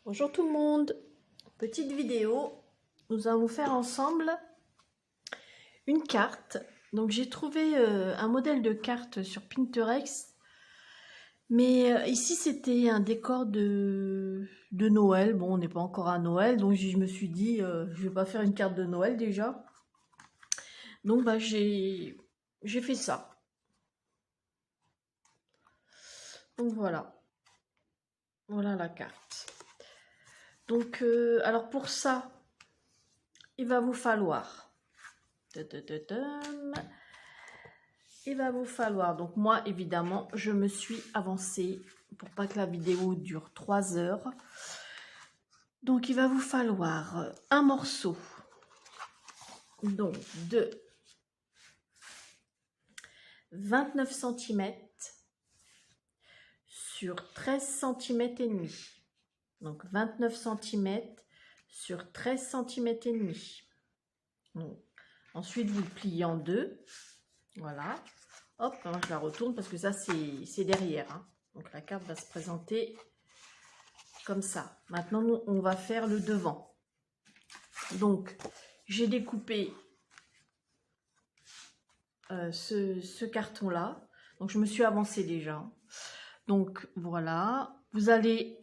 Bonjour tout le monde, petite vidéo, nous allons faire ensemble une carte. Donc j'ai trouvé un modèle de carte sur Pinterest, mais ici c'était un décor de Noël. Bon, on n'est pas encore à Noël, donc je me suis dit je vais pas faire une carte de Noël déjà. Donc bah j'ai fait ça. Donc voilà la carte. Donc alors pour ça, il va vous falloir donc moi évidemment je me suis avancée pour pas que la vidéo dure 3 heures, donc il va vous falloir un morceau donc de 29 cm sur 13 cm et demi, donc 29 cm sur 13 cm et demi. Donc, ensuite vous le pliez en deux, voilà. Hop, alors je la retourne parce que ça c'est derrière, hein. Donc la carte va se présenter comme ça. Maintenant, nous, on va faire le devant. Donc, j'ai découpé ce carton-là. Donc, je me suis avancée déjà. Donc, voilà. Vous allez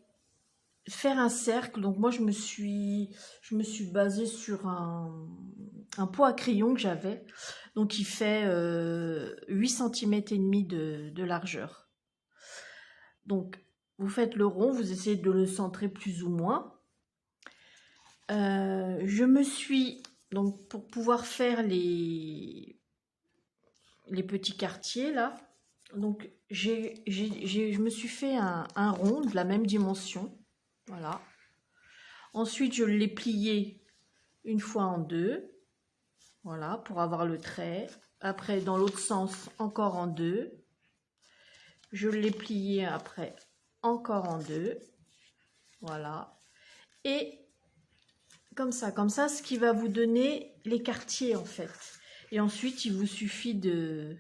faire un cercle. Donc, moi, je me suis basée sur un pot à crayon que j'avais. Donc, il fait 8 cm et demi de largeur. Donc, vous faites le rond. Vous essayez de le centrer plus ou moins. Je me suis, donc pour pouvoir faire les petits quartiers là, donc je me suis fait un rond de la même dimension, voilà. Ensuite je l'ai plié une fois en deux, voilà, pour avoir le trait. Après dans l'autre sens encore en deux, je l'ai plié après encore en deux, voilà. Et comme ça, ce qui va vous donner les quartiers en fait. Et ensuite, il vous suffit de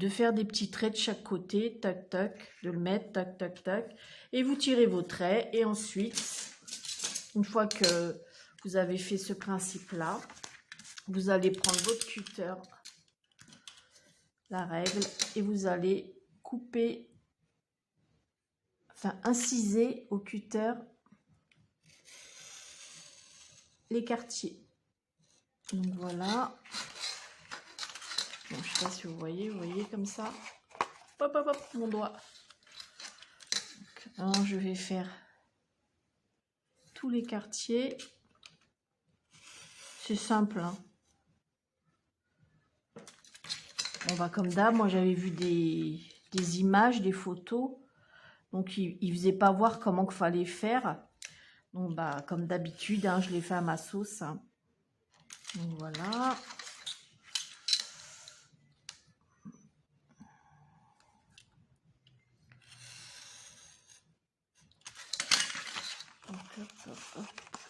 faire des petits traits de chaque côté, tac, tac, de le mettre, tac, tac, tac. Et vous tirez vos traits. Et ensuite, une fois que vous avez fait ce principe-là, vous allez prendre votre cutter, la règle, et vous allez couper, enfin inciser au cutter les quartiers. Donc voilà. Bon, je sais pas si vous voyez comme ça. Hop, hop, hop, mon doigt. Donc, alors, je vais faire tous les quartiers. C'est simple, hein. On va comme d'hab. Moi, j'avais vu des images, des photos. Donc, ils ne faisaient pas voir comment il fallait faire. Donc, bah, comme d'habitude, hein, je l'ai fait à ma sauce, hein. Donc, voilà.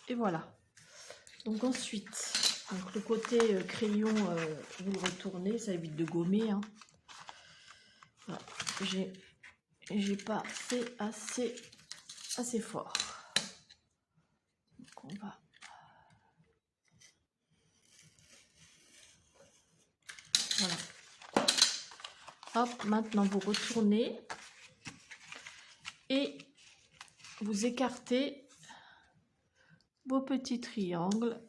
Et voilà. Donc ensuite, donc le côté crayon, vous le retournez, ça évite de gommer, hein. Voilà. J'ai pas fait assez fort. Donc on va. Voilà. Hop, maintenant vous retournez et vous écartez vos petits triangles.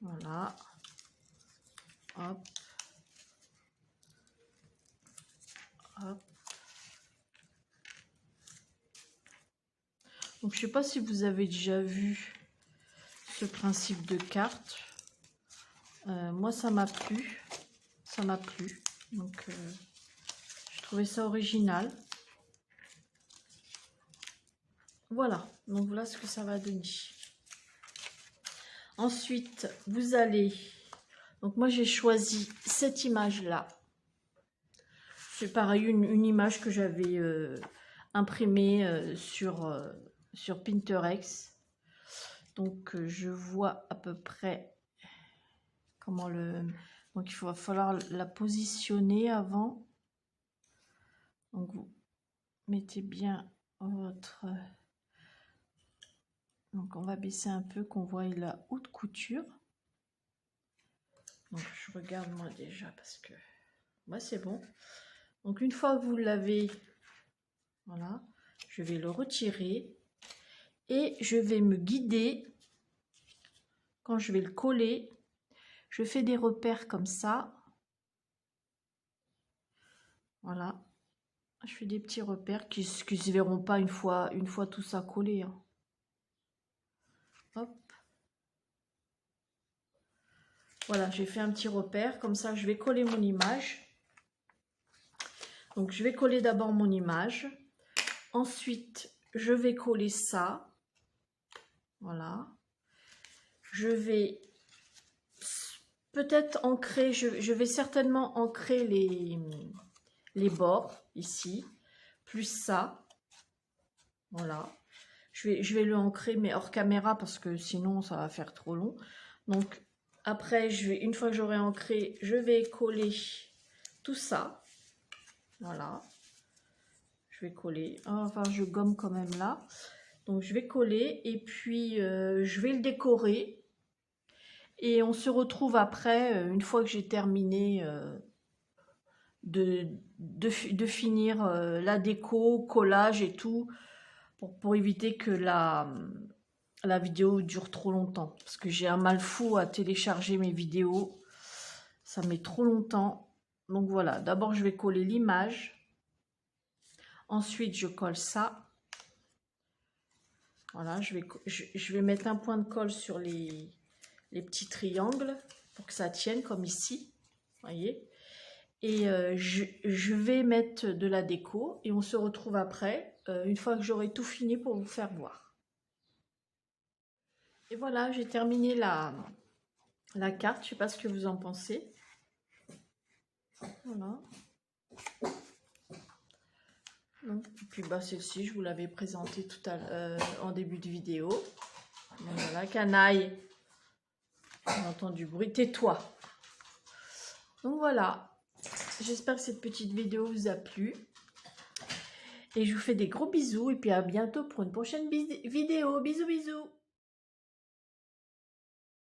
Voilà. Hop. Hop. Donc je sais pas si vous avez déjà vu ce principe de carte. Moi ça m'a plu. Ça m'a plu. Donc je trouvais ça original. Voilà, donc voilà ce que ça va donner. Ensuite, vous allez... Donc moi, j'ai choisi cette image-là. C'est pareil, une image que j'avais imprimée sur Pinterest. Donc, je vois à peu près comment le... Donc, il va falloir la positionner avant. Donc, vous mettez bien votre... Donc on va baisser un peu qu'on voie la haute couture. Donc je regarde moi déjà parce que moi c'est bon. Donc une fois que vous l'avez, voilà, je vais le retirer et je vais me guider. Quand je vais le coller, je fais des repères comme ça. Voilà. Je fais des petits repères qui se verront pas une fois tout ça collé. Hein. Hop. Voilà, j'ai fait un petit repère. Comme ça, je vais coller mon image. Donc, je vais coller d'abord mon image. Ensuite, je vais coller ça. Voilà. Je vais peut-être ancrer, je vais certainement ancrer les bords ici, plus ça. Voilà. Je vais le ancrer, mais hors caméra, parce que sinon, ça va faire trop long. Donc, après, une fois que j'aurai ancré, je vais coller tout ça. Voilà. Je vais coller. Enfin, je gomme quand même là. Donc, je vais coller et puis je vais le décorer. Et on se retrouve après, une fois que j'ai terminé de finir la déco, collage et tout, pour éviter que la vidéo dure trop longtemps. Parce que j'ai un mal fou à télécharger mes vidéos. Ça met trop longtemps. Donc voilà, d'abord je vais coller l'image. Ensuite je colle ça. Voilà, je vais mettre un point de colle sur les petits triangles pour que ça tienne comme ici. Voyez. Et je vais mettre de la déco et on se retrouve après, une fois que j'aurai tout fini pour vous faire voir. Et voilà, j'ai terminé la carte, je sais pas ce que vous en pensez. Voilà. Donc, et puis bah, celle-ci, je vous l'avais présentée tout à en début de vidéo. Donc, voilà, canaille. On entend du bruit, tais-toi. Donc voilà, j'espère que cette petite vidéo vous a plu. Et je vous fais des gros bisous et puis à bientôt pour une prochaine vidéo. Bisous, bisous.